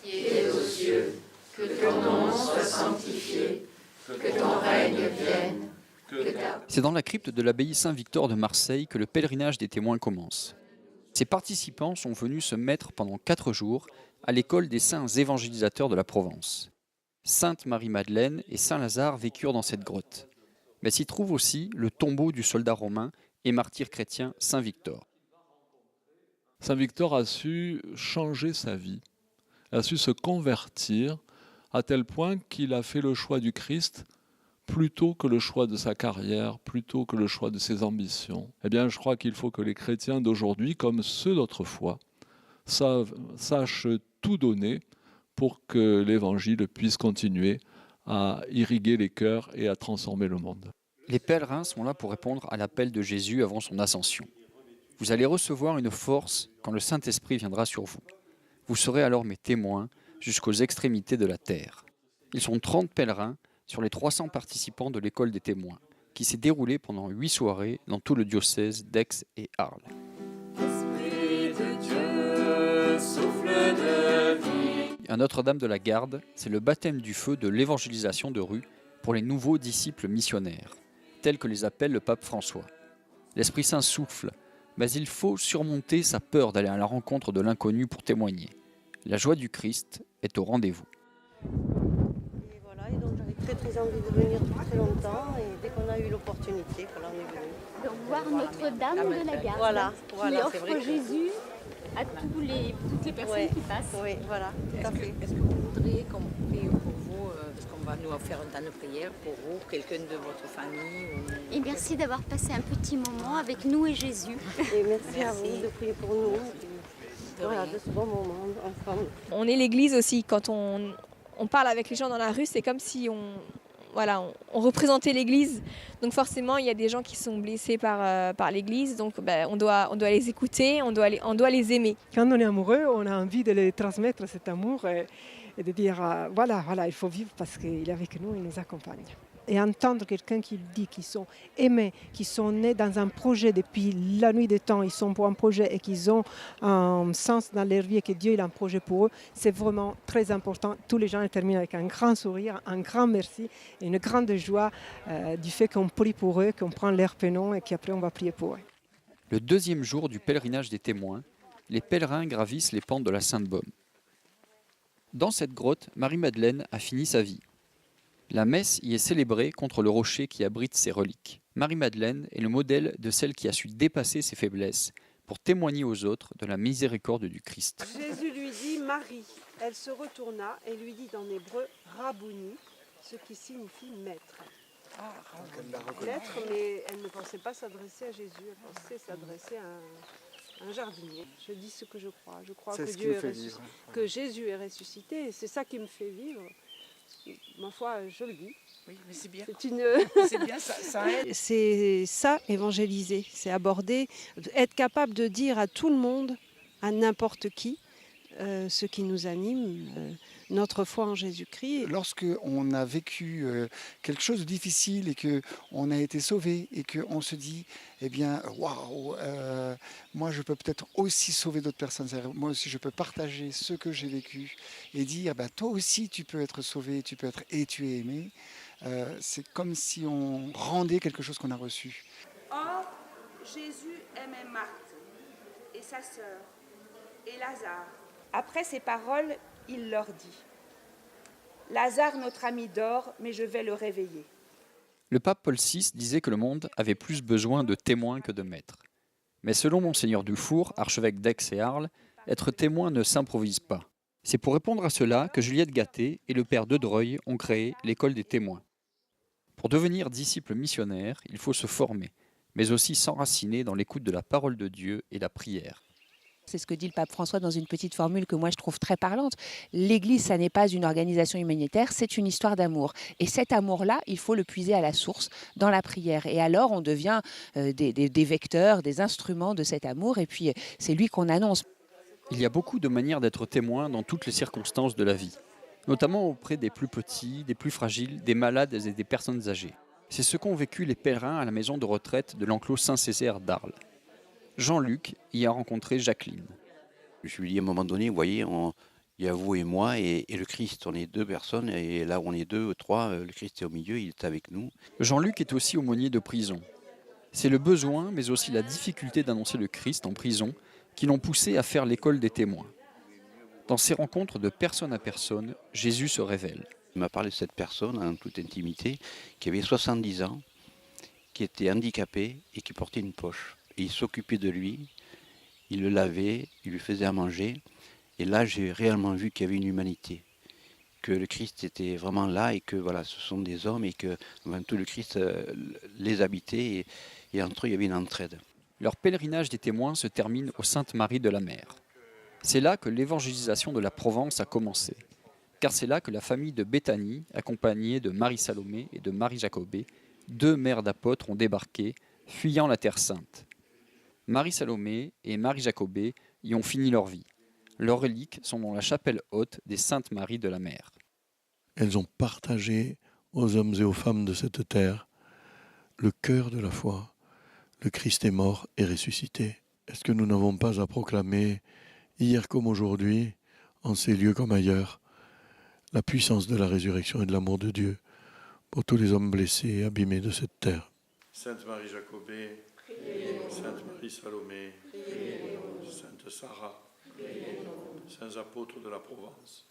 qui es aux cieux, que ton nom soit sanctifié, que ton règne vienne. C'est dans la crypte de l'abbaye Saint-Victor de Marseille que le pèlerinage des témoins commence. Ces participants sont venus se mettre pendant 4 jours à l'école des saints évangélisateurs de la Provence. Sainte Marie-Madeleine et Saint Lazare vécurent dans cette grotte. Mais s'y trouve aussi le tombeau du soldat romain et martyr chrétien Saint Victor. Saint Victor a su changer sa vie, a su se convertir à tel point qu'il a fait le choix du Christ plutôt que le choix de sa carrière, plutôt que le choix de ses ambitions. Eh bien, je crois qu'il faut que les chrétiens d'aujourd'hui, comme ceux d'autrefois, sachent tout donner pour que l'Évangile puisse continuer à irriguer les cœurs et à transformer le monde. Les pèlerins sont là pour répondre à l'appel de Jésus avant son ascension. Vous allez recevoir une force quand le Saint-Esprit viendra sur vous. Vous serez alors mes témoins jusqu'aux extrémités de la terre. Ils sont 30 pèlerins sur les 300 participants de l'école des témoins, qui s'est déroulée pendant 8 soirées dans tout le diocèse d'Aix et Arles. Esprit de Dieu, souffle de vie. À Notre-Dame de la Garde, c'est le baptême du feu de l'évangélisation de rue pour les nouveaux disciples missionnaires, tels que les appelle le pape François. L'Esprit Saint souffle, mais il faut surmonter sa peur d'aller à la rencontre de l'inconnu pour témoigner. La joie du Christ est au rendez-vous. Et voilà, et donc j'avais très envie de venir depuis très longtemps et dès qu'on a eu l'opportunité, voilà, on est venu. De voir Notre-Dame de la Garde, Voilà, qui c'est offre vrai que... Jésus à toutes les personnes qui passent. Oui, voilà, tout à fait. Est-ce que vous voudriez qu'on prie pour vous, parce qu'on va nous faire un temps de prière pour vous, quelqu'un de votre famille ou... Et merci d'avoir passé un petit moment avec nous et Jésus. Et merci à vous de prier pour nous. Voilà, de ce bon moment ensemble. On est l'église aussi. Quand on parle avec les gens dans la rue, c'est comme si on représentait l'église. Donc forcément, il y a des gens qui sont blessés par l'église. Donc on doit les écouter, on doit les aimer. Quand on est amoureux, on a envie de les transmettre cet amour et de dire voilà, il faut vivre parce qu'il est avec nous, il nous accompagne. Et entendre quelqu'un qui dit qu'ils sont aimés, qu'ils sont nés dans un projet depuis la nuit des temps, ils sont pour un projet et qu'ils ont un sens dans leur vie et que Dieu il a un projet pour eux, c'est vraiment très important. Tous les gens terminent avec un grand sourire, un grand merci et une grande joie du fait qu'on prie pour eux, qu'on prend leur prénom et qu'après on va prier pour eux. Le 2e jour du pèlerinage des témoins, les pèlerins gravissent les pentes de la Sainte-Baume. Dans cette grotte, Marie-Madeleine a fini sa vie. La messe y est célébrée contre le rocher qui abrite ses reliques. Marie-Madeleine est le modèle de celle qui a su dépasser ses faiblesses pour témoigner aux autres de la miséricorde du Christ. Jésus lui dit Marie. Elle se retourna et lui dit en hébreu Rabouni, ce qui signifie maître. Maître, mais elle ne pensait pas s'adresser à Jésus, elle pensait s'adresser à un jardinier. Je dis ce que je crois. Je crois que Jésus est ressuscité et c'est ça qui me fait vivre. Ma foi, je le dis. Oui, mais c'est bien. C'est bien, ça aide. C'est ça, évangéliser. C'est aborder, être capable de dire à tout le monde, à n'importe qui, ce qui nous anime, notre foi en Jésus-Christ. Lorsqu'on a vécu quelque chose de difficile et qu'on a été sauvé et qu'on se dit, eh bien, waouh, moi je peux peut-être aussi sauver d'autres personnes. Moi aussi je peux partager ce que j'ai vécu et dire, bah, toi aussi tu peux être sauvé, tu peux être et tu es aimé. C'est comme si on rendait quelque chose qu'on a reçu. Or, Jésus aimait Marthe et sa sœur et Lazare. Après ces paroles, il leur dit « Lazare, notre ami, dort, mais je vais le réveiller. » Le pape Paul VI disait que le monde avait plus besoin de témoins que de maîtres. Mais selon Monseigneur Dufour, archevêque d'Aix et Arles, être témoin ne s'improvise pas. C'est pour répondre à cela que Juliette Gatté et le père de Dreuil ont créé l'école des témoins. Pour devenir disciple missionnaire, il faut se former, mais aussi s'enraciner dans l'écoute de la parole de Dieu et la prière. C'est ce que dit le pape François dans une petite formule que moi je trouve très parlante. L'Église, ça n'est pas une organisation humanitaire, c'est une histoire d'amour. Et cet amour-là, il faut le puiser à la source, dans la prière. Et alors, on devient des vecteurs, des instruments de cet amour. Et puis, c'est lui qu'on annonce. Il y a beaucoup de manières d'être témoin dans toutes les circonstances de la vie, notamment auprès des plus petits, des plus fragiles, des malades et des personnes âgées. C'est ce qu'ont vécu les pèlerins à la maison de retraite de l'enclos Saint-Césaire d'Arles. Jean-Luc y a rencontré Jacqueline. Je lui ai dit à un moment donné, vous voyez, Il y a vous et moi et le Christ. On est deux personnes et là où on est deux, trois, le Christ est au milieu, il est avec nous. Jean-Luc est aussi aumônier de prison. C'est le besoin, mais aussi la difficulté d'annoncer le Christ en prison qui l'ont poussé à faire l'école des témoins. Dans ces rencontres de personne à personne, Jésus se révèle. Il m'a parlé de cette personne en toute intimité qui avait 70 ans, qui était handicapé et qui portait une poche. Et il s'occupait de lui, il le lavait, il lui faisait à manger. Et là, j'ai réellement vu qu'il y avait une humanité, que le Christ était vraiment là et que voilà, ce sont des hommes et que avant tout le Christ les habitait et entre eux il y avait une entraide. Leur pèlerinage des témoins se termine aux Saintes-Maries de la Mer. C'est là que l'évangélisation de la Provence a commencé, car c'est là que la famille de Béthanie, accompagnée de Marie-Salomé et de Marie-Jacobée, deux mères d'apôtres, ont débarqué, fuyant la Terre Sainte. Marie-Salomé et Marie-Jacobée y ont fini leur vie. Leurs reliques sont dans la chapelle haute des Saintes Maries de la Mer. Elles ont partagé aux hommes et aux femmes de cette terre le cœur de la foi. Le Christ est mort et ressuscité. Est-ce que nous n'avons pas à proclamer, hier comme aujourd'hui, en ces lieux comme ailleurs, la puissance de la résurrection et de l'amour de Dieu pour tous les hommes blessés et abîmés de cette terre? Sainte Marie-Jacobée, Sainte Marie-Salomé, Sainte Sarah, Saints apôtres de la Provence,